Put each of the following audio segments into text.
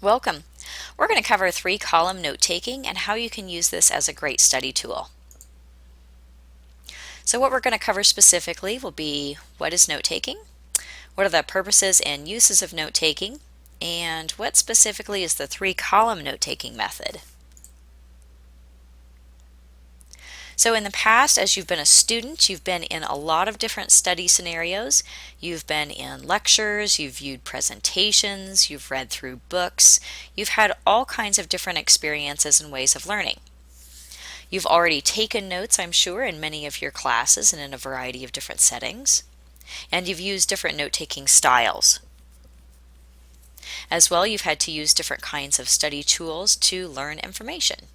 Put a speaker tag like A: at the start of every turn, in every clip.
A: Welcome. We're going to cover three-column note-taking and how you can use this as a great study tool. So what we're going to cover specifically will be what is note-taking, what are the purposes and uses of note-taking, and what specifically is the three-column note-taking method. So in the past, as you've been a student, you've been in a lot of different study scenarios. You've been in lectures, you've viewed presentations, you've read through books, you've had all kinds of different experiences and ways of learning. You've already taken notes, I'm sure, in many of your classes and in a variety of different settings. And you've used different note-taking styles. As well, you've had to use different kinds of study tools to learn information.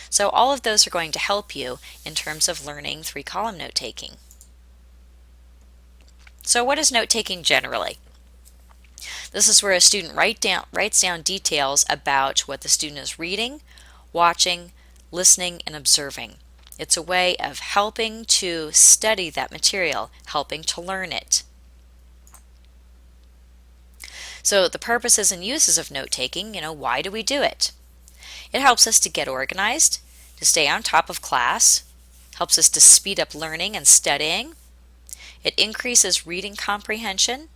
A: So all of those are going to help you in terms of learning three-column note-taking. So what is note-taking generally? This is where a student writes down details about what the student is reading, watching, listening, and observing. It's a way of helping to study that material, helping to learn it. So the purposes and uses of note-taking, why do we do it? It helps us to get organized, to stay on top of class, helps us to speed up learning and studying. It increases reading comprehension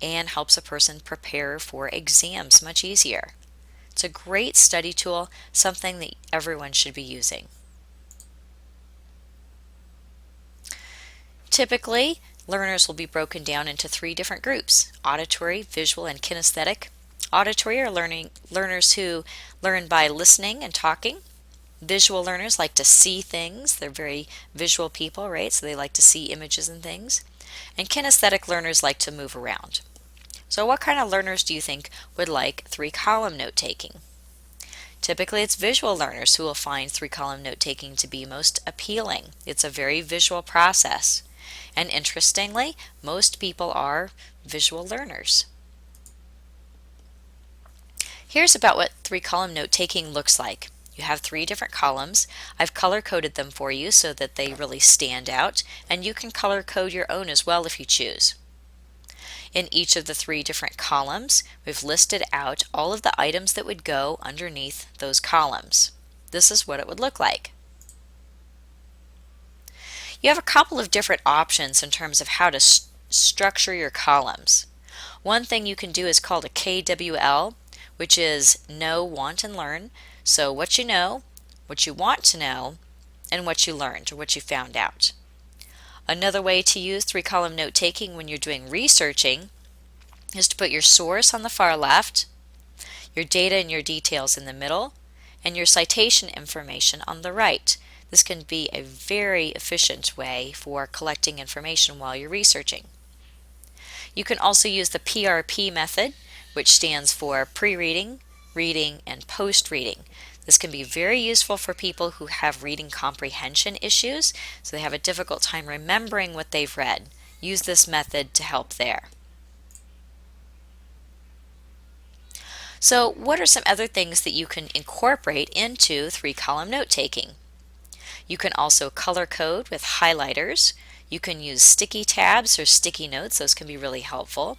A: and helps a person prepare for exams much easier. It's a great study tool, something that everyone should be using. Typically, learners will be broken down into three different groups: auditory, visual, and kinesthetic. Auditory are learners who learn by listening and talking. Visual learners like to see things. They're very visual people, right? So they like to see images and things. And kinesthetic learners like to move around. So what kind of learners do you think would like three-column note-taking? Typically, it's visual learners who will find three-column note-taking to be most appealing. It's a very visual process. And interestingly, most people are visual learners. Here's about what three-column note-taking looks like. You have three different columns. I've color-coded them for you so that they really stand out, and you can color-code your own as well if you choose. In each of the three different columns, we've listed out all of the items that would go underneath those columns. This is what it would look like. You have a couple of different options in terms of how to structure your columns. One thing you can do is called a KWL, which is know, want, and learn. So what you know, what you want to know, and what you learned or what you found out. Another way to use three-column note-taking when you're doing researching is to put your source on the far left, your data and your details in the middle, and your citation information on the right. This can be a very efficient way for collecting information while you're researching. You can also use the PRP method, which stands for pre-reading, reading, and post-reading. This can be very useful for people who have reading comprehension issues, so they have a difficult time remembering what they've read. Use this method to help there. So what are some other things that you can incorporate into three-column note-taking? You can also color code with highlighters. You can use sticky tabs or sticky notes. Those can be really helpful.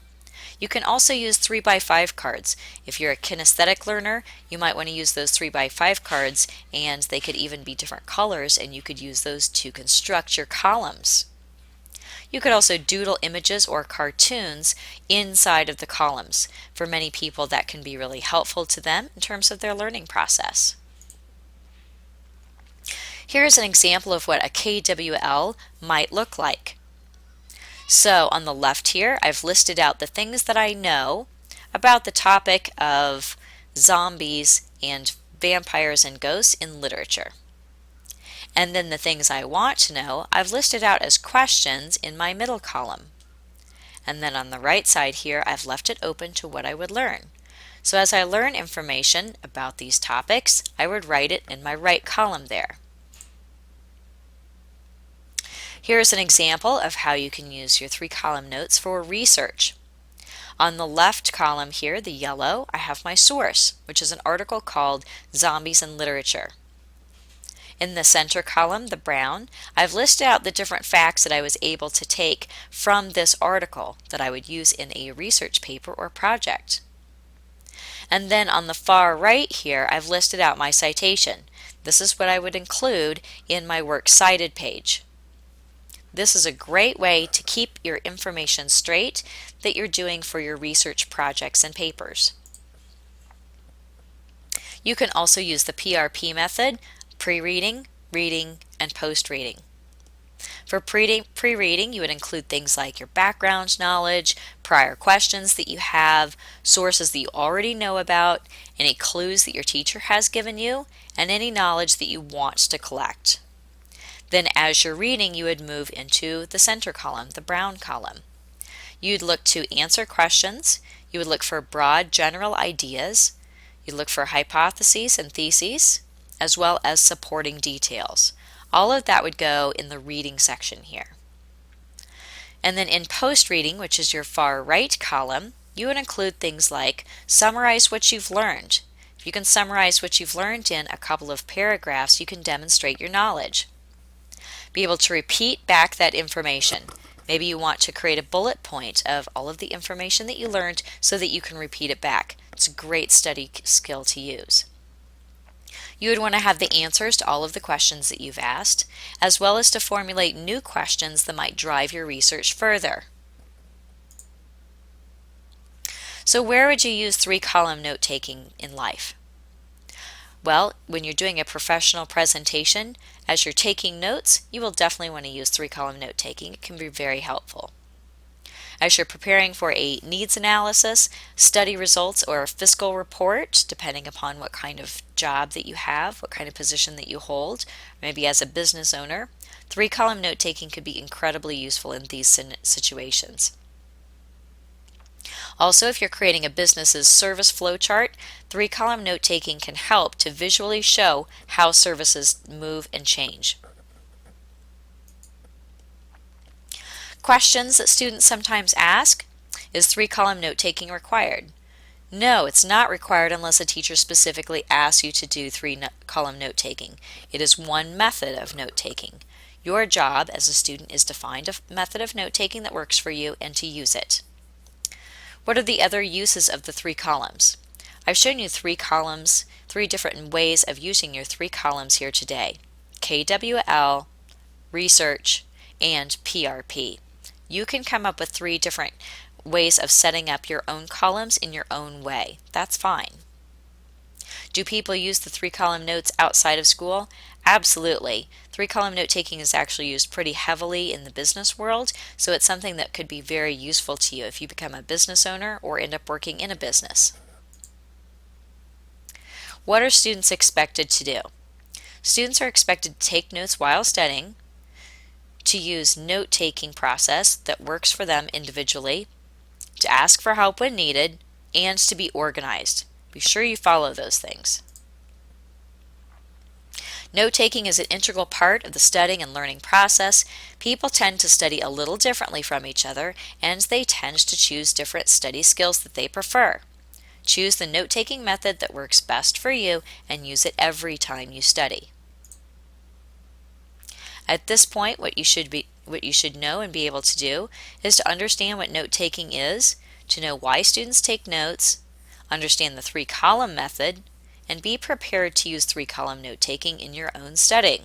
A: You can also use 3x5 cards. If you're a kinesthetic learner, you might want to use those 3x5 cards, and they could even be different colors, and you could use those to construct your columns. You could also doodle images or cartoons inside of the columns. For many people, that can be really helpful to them in terms of their learning process. Here's an example of what a KWL might look like. So on the left here, I've listed out the things that I know about the topic of zombies and vampires and ghosts in literature. And then the things I want to know, I've listed out as questions in my middle column. And then on the right side here, I've left it open to what I would learn. So as I learn information about these topics, I would write it in my right column there. Here's an example of how you can use your three-column notes for research. On the left column here, the yellow, I have my source, which is an article called Zombies in Literature. In the center column, the brown, I've listed out the different facts that I was able to take from this article that I would use in a research paper or project. And then on the far right here, I've listed out my citation. This is what I would include in my works cited page. This is a great way to keep your information straight that you're doing for your research projects and papers. You can also use the PRP method: pre-reading, reading, and post-reading. For pre-reading, you would include things like your background knowledge, prior questions that you have, sources that you already know about, any clues that your teacher has given you, and any knowledge that you want to collect. Then as you're reading, you would move into the center column, the brown column. You'd look to answer questions, you would look for broad general ideas, you'd look for hypotheses and theses, as well as supporting details. All of that would go in the reading section here. And then in post-reading, which is your far right column, you would include things like summarize what you've learned. If you can summarize what you've learned in a couple of paragraphs, you can demonstrate your knowledge. Be able to repeat back that information. Maybe you want to create a bullet point of all of the information that you learned so that you can repeat it back. It's a great study skill to use. You would want to have the answers to all of the questions that you've asked, as well as to formulate new questions that might drive your research further. So where would you use three-column note-taking in life? Well, when you're doing a professional presentation, as you're taking notes, you will definitely want to use three-column note-taking. It can be very helpful. As you're preparing for a needs analysis, study results, or a fiscal report, depending upon what kind of job that you have, what kind of position that you hold, maybe as a business owner, three-column note-taking could be incredibly useful in these situations. Also, if you're creating a business's service flow chart, three-column note-taking can help to visually show how services move and change. Questions that students sometimes ask: is three-column note-taking required? No, it's not required unless a teacher specifically asks you to do three-column note-taking. It is one method of note-taking. Your job as a student is to find a method of note-taking that works for you and to use it. What are the other uses of the three columns? I've shown you three columns, three different ways of using your three columns here today: KWL, Research, and PRP. You can come up with three different ways of setting up your own columns in your own way. That's fine. Do people use the three-column notes outside of school? Absolutely. Three-column note-taking is actually used pretty heavily in the business world, so it's something that could be very useful to you if you become a business owner or end up working in a business. What are students expected to do? Students are expected to take notes while studying, to use note-taking process that works for them individually, to ask for help when needed, and to be organized. Be sure you follow those things. Note-taking is an integral part of the studying and learning process. People tend to study a little differently from each other, and they tend to choose different study skills that they prefer. Choose the note-taking method that works best for you and use it every time you study. At this point, what you should know and be able to do is to understand what note-taking is, to know why students take notes, understand the three-column method, and be prepared to use three-column note-taking in your own studying.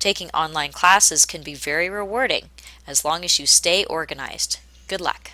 A: Taking online classes can be very rewarding as long as you stay organized. Good luck.